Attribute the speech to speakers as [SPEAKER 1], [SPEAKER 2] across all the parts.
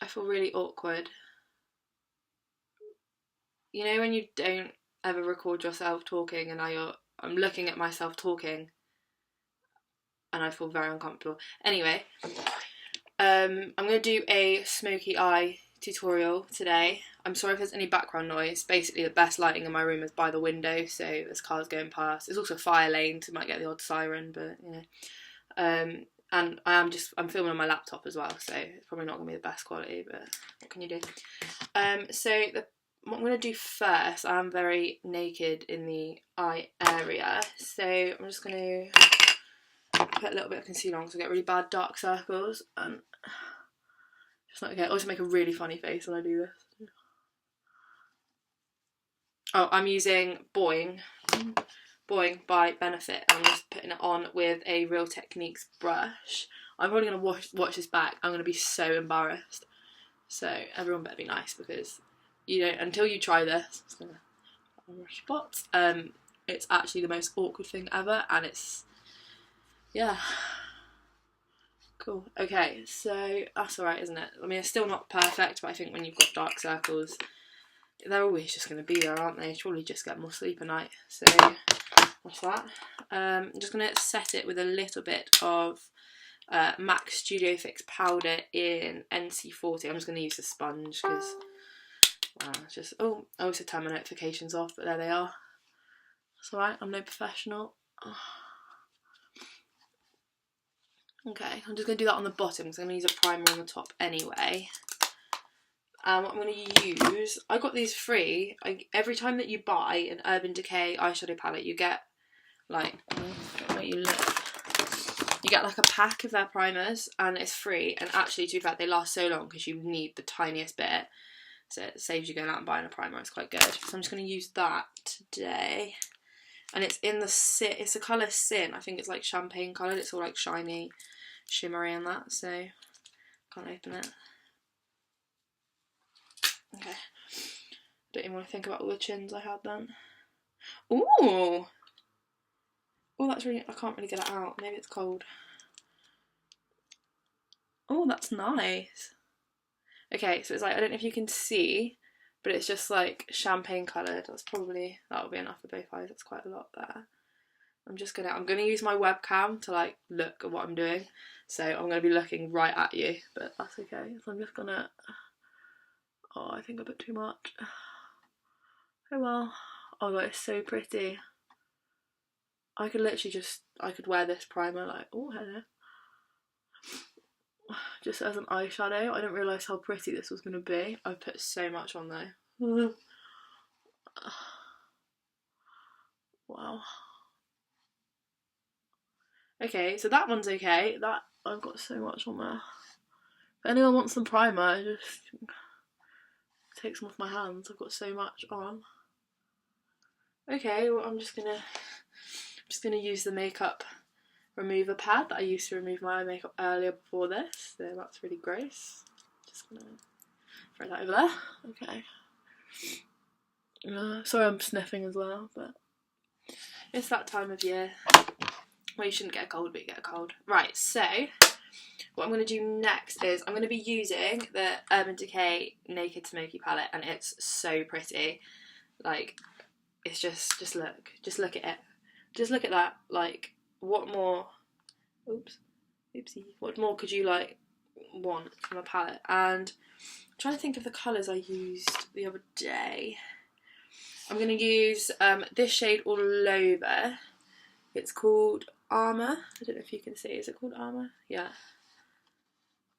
[SPEAKER 1] I feel really awkward. You know when you don't ever record yourself talking and I'm looking at myself talking and I feel very uncomfortable. Anyway, I'm going to do a Smokey Eye tutorial today. I'm sorry if there's any background noise. Basically, the best lighting in my room is by the window, so there's cars going past. There's also a fire lane, so you might get the odd siren, but you know. And I'm filming on my laptop as well, so it's probably not going to be the best quality, but what can you do? What I'm going to do first, I'm very naked in the eye area, so I'm just going to put a little bit of concealer on because I get really bad dark circles, and just not okay. I also make a really funny face when I do this. Oh, I'm using Boing by Benefit. I'm just putting it on with a Real Techniques brush. I'm probably going to watch this back. I'm going to be so embarrassed. So everyone better be nice, because you know, until you try this, it's gonna spots. It's actually the most awkward thing ever, and it's, yeah, cool. Okay, so that's alright, isn't it? I mean, it's still not perfect, but I think when you've got dark circles, they're always just going to be there, aren't they? You should probably just get more sleep at night. So that's that. I'm just going to set it with a little bit of MAC Studio Fix powder in NC40. I'm just going to use the sponge because it's just, oh, I also turn my notifications off, but there they are. It's alright, I'm no professional. Okay, I'm just going to do that on the bottom because I'm going to use a primer on the top anyway. What I'm going to use, I got these free. Every time that you buy an Urban Decay eyeshadow palette, you get like, you get like a pack of their primers, and it's free. And actually, to be fair, they last so long because you need the tiniest bit, so it saves you going out and buying a primer. It's quite good. So I'm just going to use that today, and it's in it's the colour Sin. I think it's like champagne coloured. It's all like shiny, shimmery and that. So can't open it. Okay, I don't even want to think about all the chins I had then. Ooh! Oh, that's really, I can't really get it out. Maybe it's cold. Oh, that's nice. Okay, so it's like, I don't know if you can see, but it's just like champagne coloured. That'll be enough for both eyes. That's quite a lot there. I'm gonna use my webcam to like look at what I'm doing. So I'm gonna be looking right at you, but that's okay. So I'm just gonna, oh, I think I put too much. Oh well. Oh god, it's so pretty. I could literally I could wear this primer like, oh hello, just as an eyeshadow. I didn't realise how pretty this was going to be. I've put so much on though. Wow. Okay, so that one's okay. That, I've got so much on there. If anyone wants some primer, just take some off my hands. I've got so much on. Okay, well I'm just gonna use the makeup remover pad that I used to remove my eye makeup earlier before this. So that's really gross. Just gonna throw that over there. Okay. Sorry I'm sniffing as well, but it's that time of year. Well, you shouldn't get a cold, but you get a cold. Right, so what I'm going to do next is I'm going to be using the Urban Decay Naked Smoky palette, and it's so pretty. Like, it's just look at it. Just look at that. Like, what more? Oopsie. What more could you like want from a palette? And I'm trying to think of the colours I used the other day. I'm going to use this shade all over. It's called Armour. I don't know if you can see. Is it called Armour? Yeah.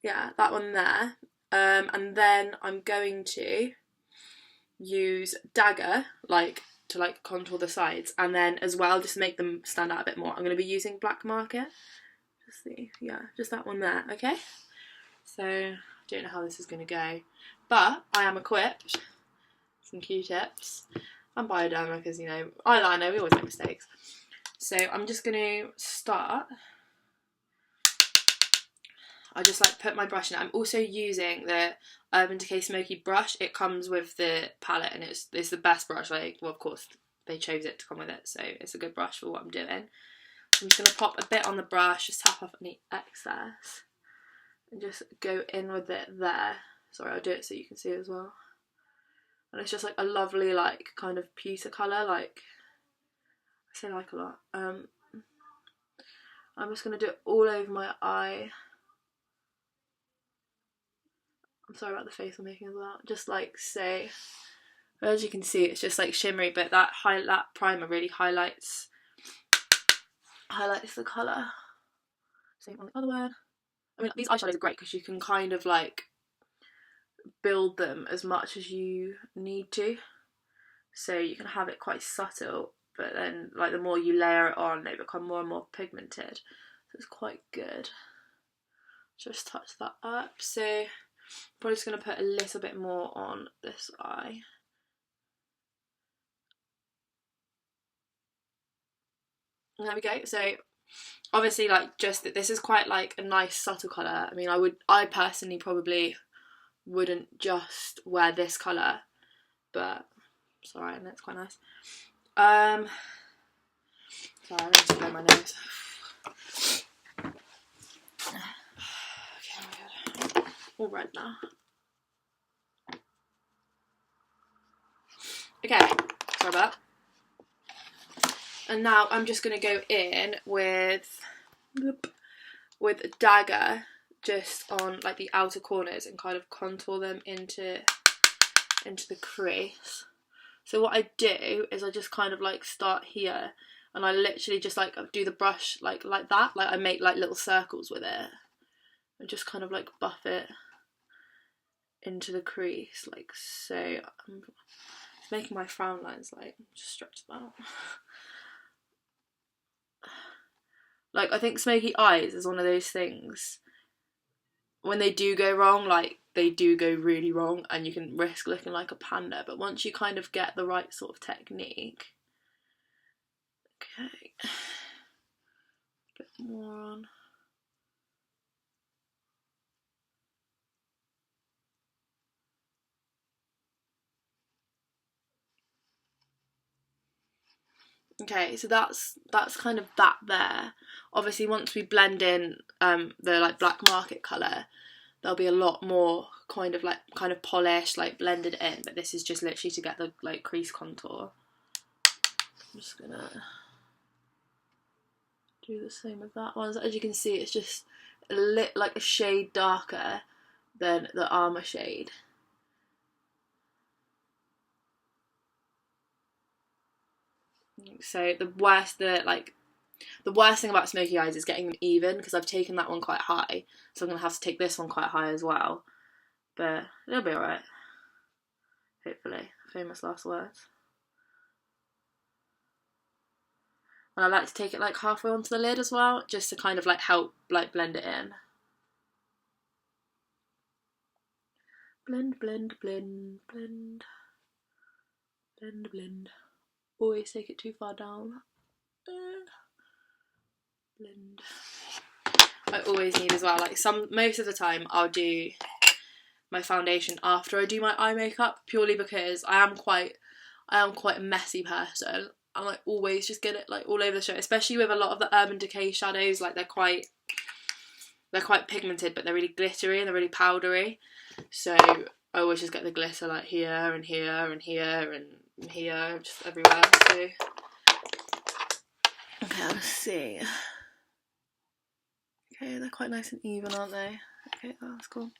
[SPEAKER 1] Yeah, that one there. And then I'm going to use Dagger, to contour the sides, and then as well, just to make them stand out a bit more, I'm going to be using Black Market. Just that one there, okay? So, I don't know how this is going to go, but I am equipped. Some Q-tips. I'm Bioderma because, you know, eyeliner, we always make mistakes. So I'm just going to start. I just like put my brush in. I'm also using the Urban Decay Smoky brush. It comes with the palette, and it's the best brush. Like, well, of course they chose it to come with it, so it's a good brush for what I'm doing. I'm just going to pop a bit on the brush, just tap off any excess. and just go in with it there. Sorry, I'll do it so you can see it as well. And it's just like a lovely, like, kind of pewter colour, like, I say like a lot. I'm just going to do it all over my eye. I'm sorry about the face I'm making as well. Just like so. As you can see, it's just like shimmery, but that primer really highlights the colour. Same on the other one. I mean, these eyeshadows are great because you can kind of like build them as much as you need to. So you can have it quite subtle, but then like the more you layer it on, they become more and more pigmented. So it's quite good. Just touch that up. So I'm probably just going to put a little bit more on this eye. And there we go. So obviously, like, just that this is quite like a nice subtle colour. I mean, I personally probably wouldn't just wear this colour, but it's alright and it's quite nice. Sorry, I need to blow my nose. Okay, all red now. Okay, sorry about that. And now I'm just going to go in with a dagger just on like the outer corners and kind of contour them into the crease. So what I do is I just kind of like start here and I literally just like do the brush like that. Like I make like little circles with it and just kind of like buff it into the crease like so. It's making my frown lines like just stretch them out. Like, I think smoky eyes is one of those things, when they do go wrong, like, they do go really wrong and you can risk looking like a panda, but once you kind of get the right sort of technique. Okay. A bit more on. Okay, so that's kind of that there. Obviously, once we blend in the like black market colour, there'll be a lot more kind of polished, like blended in. But this is just literally to get the like crease contour. I'm just gonna do the same with that one. So as you can see, it's just lit like a shade darker than the Armour shade. So the worst thing about smoky eyes is getting them even, because I've taken that one quite high, so I'm going to have to take this one quite high as well, but it'll be alright, hopefully. Famous last words. And I like to take it like halfway onto the lid as well, just to kind of like help like blend it in. Blend, blend, blend, blend, blend, blend. Always take it too far down. Blend. I always need as well, like most of the time I'll do my foundation after I do my eye makeup, purely because I am quite a messy person. I like always just get it like all over the show, especially with a lot of the Urban Decay shadows. Like they're quite pigmented, but they're really glittery and they're really powdery. So I always just get the glitter like here and here and here and here, just everywhere. So okay, let's see. Okay, they're quite nice and even, aren't they? Okay, that's cool.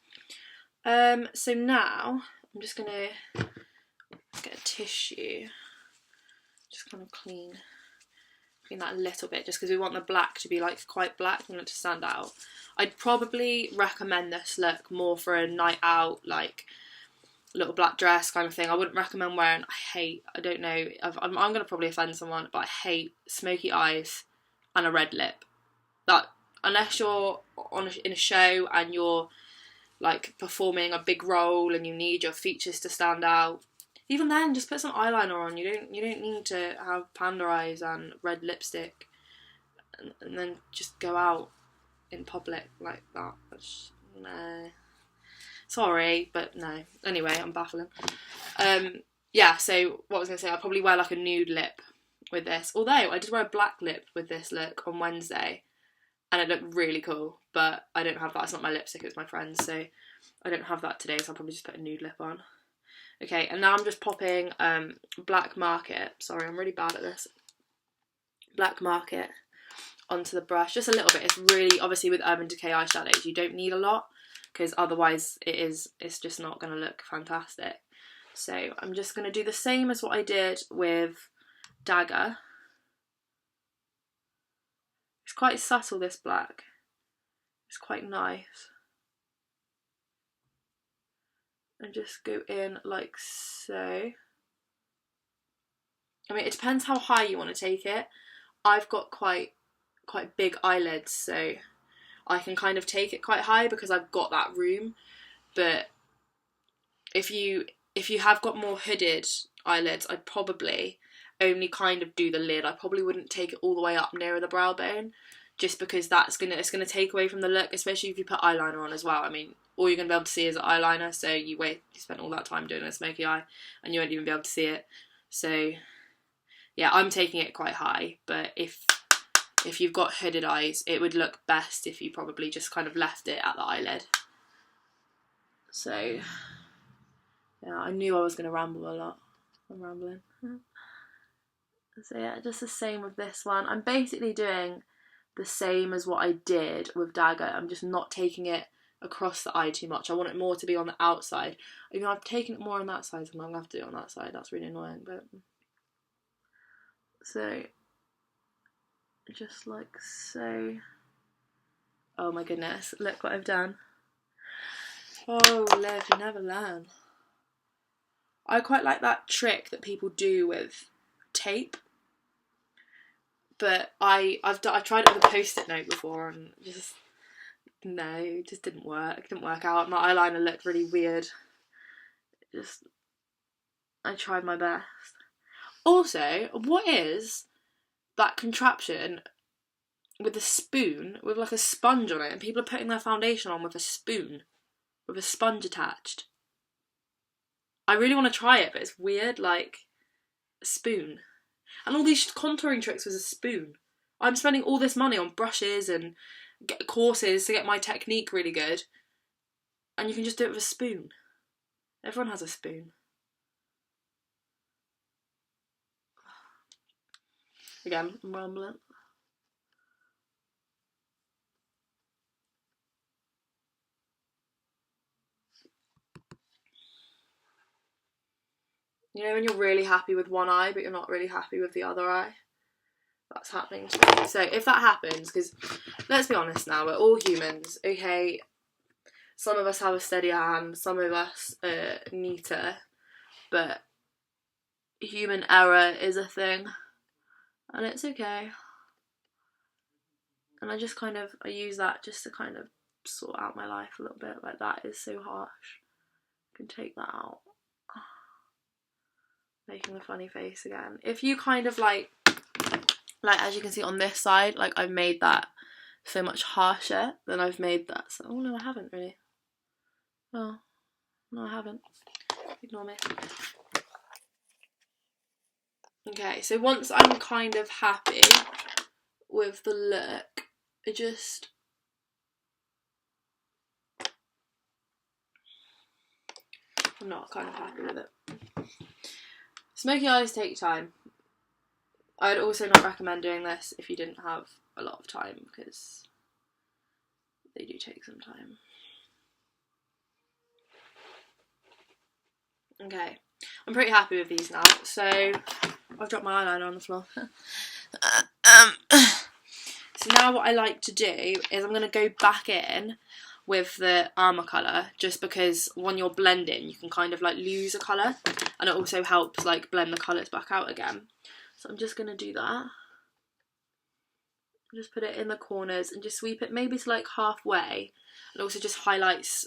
[SPEAKER 1] So now I'm just gonna get a tissue, just kind of clean that a little bit, just because we want the black to be like quite black and it to stand out. I'd probably recommend this look more for a night out, like little black dress kind of thing. I wouldn't recommend wearing, I don't know, I'm going to probably offend someone, but I hate smoky eyes and a red lip. That, unless you're in a show and you're like performing a big role and you need your features to stand out, even then just put some eyeliner on. You don't need to have panda eyes and red lipstick and then just go out in public like that. No. Sorry, but no. Anyway, I'm baffling. Yeah, so what I was going to say, I'll probably wear like a nude lip with this. Although I did wear a black lip with this look on Wednesday, and it looked really cool, but I don't have that. It's not my lipstick, it's my friend's, so I don't have that today, so I'll probably just put a nude lip on. Okay, and now I'm just popping Black Market. Sorry, I'm really bad at this. Black Market onto the brush, just a little bit. It's really, obviously with Urban Decay eyeshadows, you don't need a lot, because otherwise it's just not going to look fantastic. So I'm just going to do the same as what I did with Dagger. It's quite subtle, this black. It's quite nice. And just go in like so. I mean, it depends how high you want to take it. I've got quite big eyelids, so I can kind of take it quite high because I've got that room. But if you have got more hooded eyelids, I'd probably only kind of do the lid. I probably wouldn't take it all the way up nearer the brow bone, just because it's gonna take away from the look, especially if you put eyeliner on as well. I mean, all you're gonna be able to see is eyeliner, so you spent all that time doing a smoky eye and you won't even be able to see it. So yeah, I'm taking it quite high, but if you've got hooded eyes, it would look best if you probably just kind of left it at the eyelid. So yeah, I knew I was going to ramble a lot. I'm rambling. So yeah, just the same with this one. I'm basically doing the same as what I did with Dagger. I'm just not taking it across the eye too much. I want it more to be on the outside. Even though I've taken it more on that side, so I'm going to have to do it on that side. That's really annoying. But so just like so. Oh my goodness, look what I've done. Oh, Liv, you never learn. I quite like that trick that people do with tape, but I tried it with a post-it note before and it just didn't work. It didn't work out. My eyeliner looked really weird. I tried my best. Also, what is that contraption with a spoon, with like a sponge on it, and people are putting their foundation on with a spoon, with a sponge attached? I really want to try it, but it's weird, like a spoon. And all these contouring tricks with a spoon. I'm spending all this money on brushes and courses to get my technique really good, and you can just do it with a spoon. Everyone has a spoon. Again, I'm rambling. You know when you're really happy with one eye, but you're not really happy with the other eye? That's happening to me. So if that happens, because let's be honest now, we're all humans, okay? Some of us have a steady hand, some of us are neater, but human error is a thing, and it's okay. And I just I use that just to kind of sort out my life a little bit. Like, that is so harsh. I can take that out. Making a funny face again. If you kind of like as you can see on this side, like I've made that so much harsher than I've made that. So, oh no, I haven't really. Oh, no, I haven't. Ignore me. Okay, so once I'm kind of happy with the look, I'm not kind of happy with it. Smoky eyes take time. I'd also not recommend doing this if you didn't have a lot of time, because they do take some time. Okay, I'm pretty happy with these now. So I've dropped my eyeliner on the floor. So now what I like to do is I'm going to go back in with the Armour colour, just because when you're blending you can kind of like lose a colour, and it also helps like blend the colours back out again. So I'm just going to do that. Just put it in the corners and just sweep it maybe to like halfway, and also just helps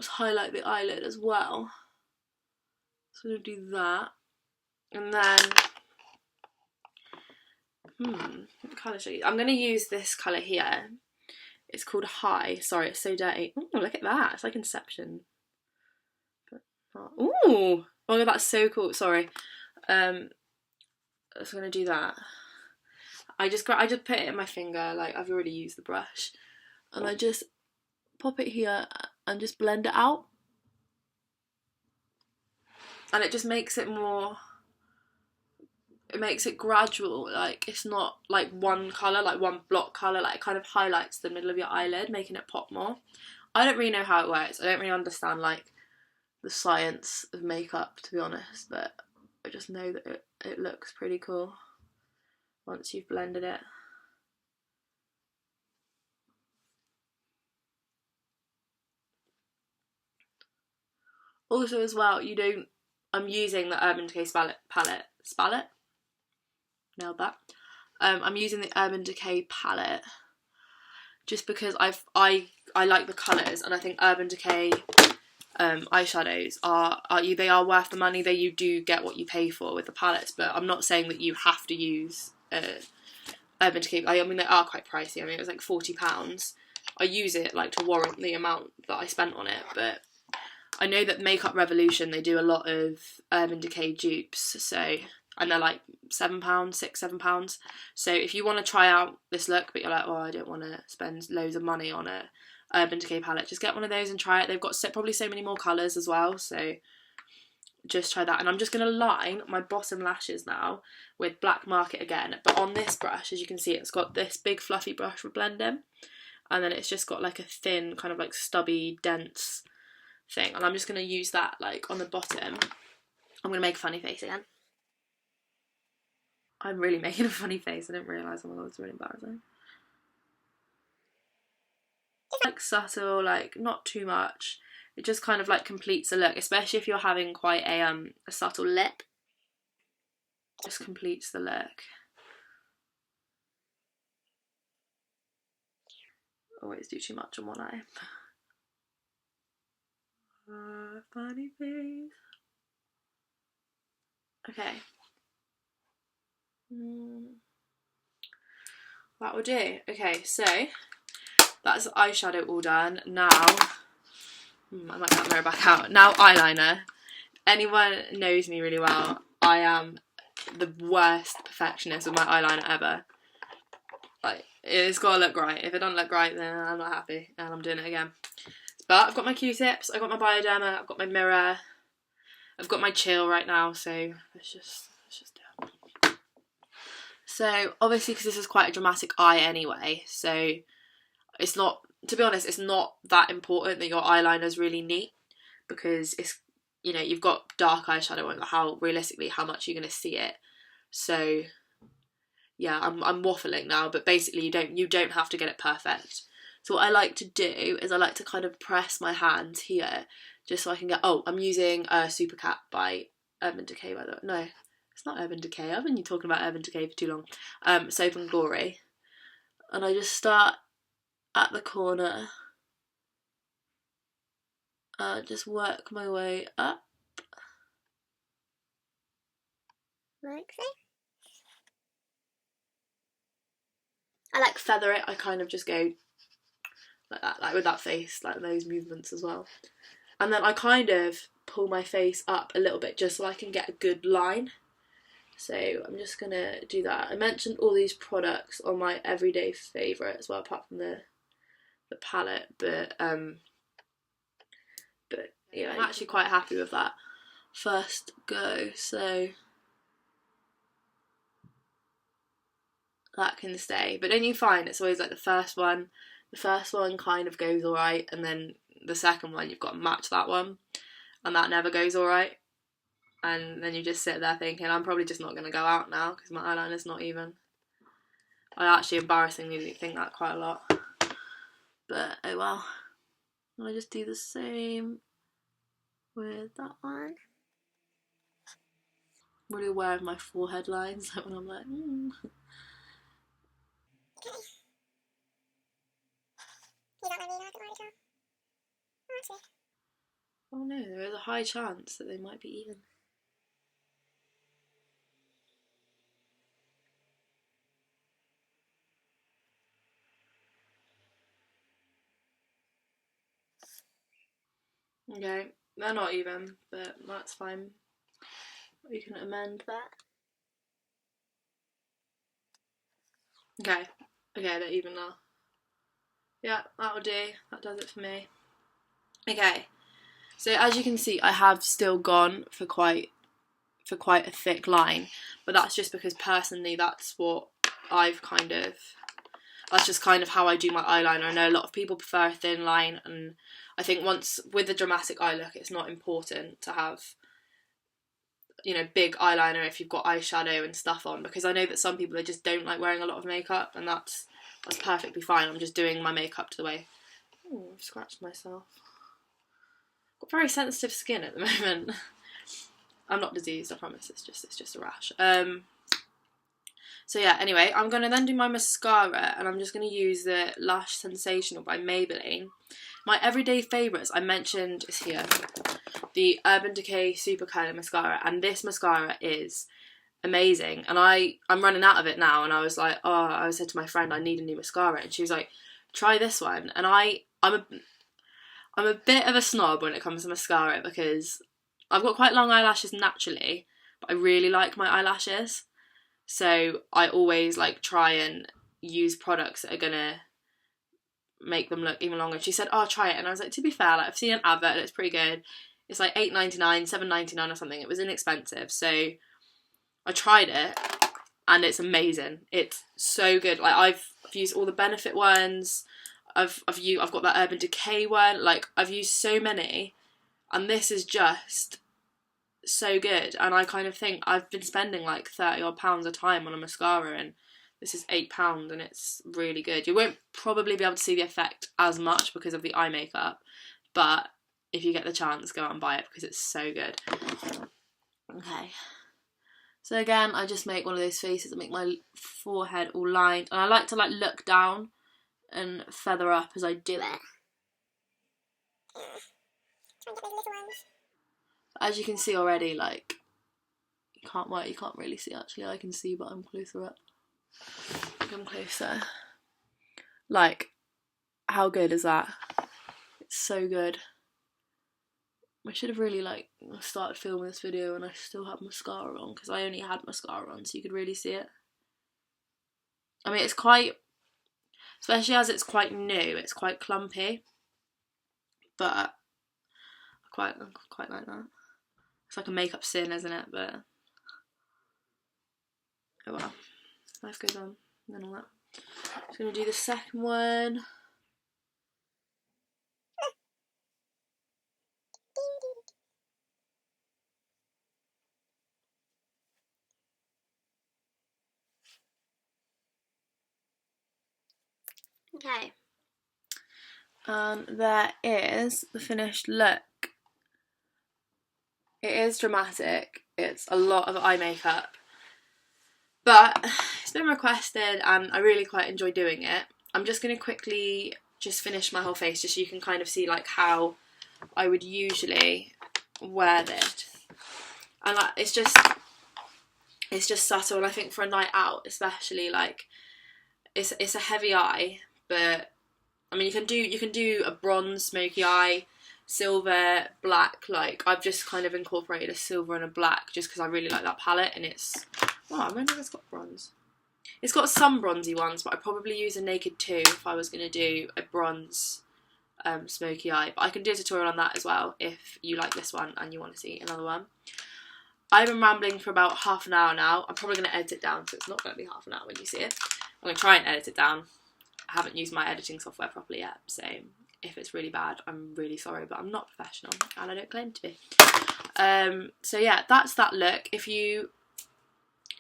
[SPEAKER 1] highlight the eyelid as well. So I'm going to do that, and then what colour should I use? I'm going to use this colour here. It's called High. Sorry, it's so dirty. Oh, look at that. It's like Inception. Ooh! Oh my god, that's so cool. Sorry. So I'm going to do that. I just put it in my finger, like I've already used the brush, and I just pop it here and just blend it out, and it just makes it more, it makes it gradual, like it's not like one colour, like one block colour, like it kind of highlights the middle of your eyelid, making it pop more. I don't really know how it works, I don't really understand like the science of makeup, to be honest, but I just know that it looks pretty cool once you've blended it. Also as well, I'm using the Urban Decay palette, nailed that. I'm using the Urban Decay palette just because I like the colours, and I think Urban Decay eyeshadows they are worth the money. You do get what you pay for with the palettes, but I'm not saying that you have to use Urban Decay. I mean, they are quite pricey. I mean, it was like £40. I use it like to warrant the amount that I spent on it, but I know that Makeup Revolution, they do a lot of Urban Decay dupes, so, and they're like £7, £6-7. So if you want to try out this look, but you're like, oh, I don't want to spend loads of money on a Urban Decay palette, just get one of those and try it. They've got probably so many more colours as well, so just try that. And I'm just going to line my bottom lashes now with Black Market again, but on this brush, as you can see, it's got this big fluffy brush for blending, and then it's just got like a thin, kind of like stubby, dense thing, and I'm just going to use that like on the bottom. I'm going to make a funny face again. I'm really making a funny face, I didn't realise. Oh my god, it's really embarrassing. Like subtle, like not too much. It just kind of like completes the look, especially if you're having quite a subtle lip. Just completes the look. Always do too much on one eye. Funny face. Okay. That will do. Okay, so that's eyeshadow all done. Now, I might get that mirror back out. Now eyeliner. Anyone knows me really well, I am the worst perfectionist with my eyeliner ever. Like, it's gotta look right. If it doesn't look right, then I'm not happy, and I'm doing it again. But I've got my Q-tips, I've got my Bioderma, I've got my mirror, I've got my chill right now, so let's just do it. So, obviously, because this is quite a dramatic eye anyway, so it's not, to be honest, it's not that important that your eyeliner's really neat, because it's, you know, you've got dark eyeshadow on, how realistically how much you're going to see it. So yeah, I'm waffling now, but basically you don't have to get it perfect. So what I like to do is I like to kind of press my hands here just so I can get, oh, I'm using Super Cat by Urban Decay, by the way. No, it's not Urban Decay. I've been talking about Urban Decay for too long. Soap and Glory. And I just start at the corner, just work my way up. Like so. I like feather it, I kind of just go like that, like with that face, like those movements as well. And then I kind of pull my face up a little bit just so I can get a good line. So I'm just gonna do that. I mentioned all these products on my everyday favourite as well, apart from the palette, but yeah, I'm actually quite happy with that first go, so that can stay. But then you find it's always like the first one kind of goes alright, and then the second one you've got to match that one, and that never goes alright, and then you just sit there thinking, I'm probably just not going to go out now because my eyeliner's not even. I actually embarrassingly think that quite a lot, but oh well. I just do the same with that one. I'm really aware of my forehead lines when I'm like, Oh no, there is a high chance that they might be even. Okay, they're not even, but that's fine. We can amend that. Okay, they're even now. Yeah, that'll do. That does it for me. Okay, so as you can see, I have still gone for quite a thick line, but that's just because personally that's what I've that's just kind of how I do my eyeliner. I know a lot of people prefer a thin line, and I think once with a dramatic eye look, it's not important to have, you know, big eyeliner if you've got eyeshadow and stuff on, because I know that some people, they just don't like wearing a lot of makeup, and that's perfectly fine. I'm just doing my makeup to the way. Oh, I've scratched myself. Got very sensitive skin at the moment. I'm not diseased, I promise. It's just a rash. So yeah, anyway, I'm going to then do my mascara, and I'm just going to use the Lash Sensational by Maybelline. My everyday favourites I mentioned is here, the Urban Decay Super Curling Mascara, and this mascara is amazing. And I'm running out of it now, and I was like, oh, I said to my friend, I need a new mascara, and she was like, try this one. And I'm a bit of a snob when it comes to mascara, because I've got quite long eyelashes naturally, but I really like my eyelashes. So I always like try and use products that are gonna make them look even longer. She said, oh, try it. And I was like, to be fair, like, I've seen an advert, it's pretty good. It's like $8.99, $7.99 or something. It was inexpensive. So I tried it, and it's amazing. It's so good. Like, I've used all the Benefit ones. I've got that Urban Decay one. Like, I've used so many, and this is just so good. And I kind of think I've been spending like £30 odd a time on a mascara, and this is £8, and it's really good. You won't probably be able to see the effect as much because of the eye makeup, but if you get the chance, go out and buy it because it's so good. Okay, so again, I just make one of those faces that make my forehead all lined, and I like to like look down and feather up as I do it. As you can see already, like, you can't really see actually. I can see, but I'm closer up. Come closer. Like, how good is that? It's so good. I should have really like started filming this video and I still had mascara on, because I only had mascara on so you could really see it. I mean, it's quite, especially as it's quite new, it's quite clumpy, but I quite like that. It's like a makeup sin, isn't it? But oh well, life goes on and all that. Just gonna do the second one. Okay. And there is the finished look. It is dramatic. It's a lot of eye makeup, but it's been requested and I really quite enjoy doing it. I'm just going to quickly just finish my whole face just so you can kind of see like how I would usually wear this. And like, it's just subtle, and I think for a night out especially, like, it's a heavy eye, but I mean, you can do a bronze smoky eye, silver, black. Like, I've just kind of incorporated a silver and a black just because I really like that palette, and it's, oh, I wonder if it's got bronze. It's got some bronzy ones, but I'd probably use a Naked 2 if I was going to do a bronze smoky eye. But I can do a tutorial on that as well if you like this one and you want to see another one. I've been rambling for about half an hour now. I'm probably going to edit it down, so it's not going to be half an hour when you see it. I'm going to try and edit it down. I haven't used my editing software properly yet, so if it's really bad, I'm really sorry, but I'm not professional and I don't claim to be. So yeah, that's that look. If you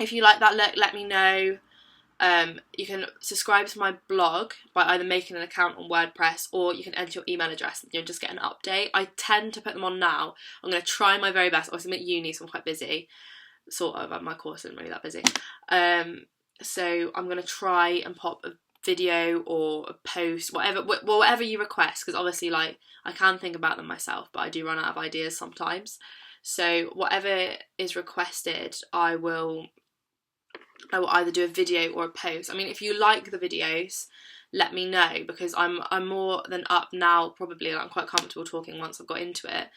[SPEAKER 1] like that look, let me know. You can subscribe to my blog by either making an account on WordPress, or you can enter your email address and you'll just get an update. I tend to put them on now. I'm going to try my very best. Obviously I'm at uni, so I'm quite busy. Sort of. My course isn't really that busy. So I'm going to try and pop a video or a post, whatever you request, because obviously, like, I can think about them myself, but I do run out of ideas sometimes. So whatever is requested, I will either do a video or a post. I mean, if you like the videos, let me know, because I'm more than up now, probably, like, I'm quite comfortable talking once I've got into it.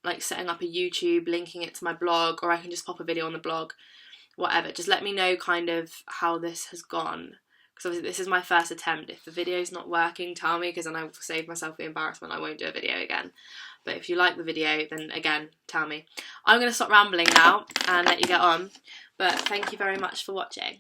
[SPEAKER 1] Like setting up a YouTube, linking it to my blog, or I can just pop a video on the blog. whatever. Just let me know kind of how this has gone, because obviously this is my first attempt. If the video's not working, tell me, because then I will save myself the embarrassment. I won't do a video again. But if you like the video, then again, tell me. I'm going to stop rambling now and let you get on. But thank you very much for watching.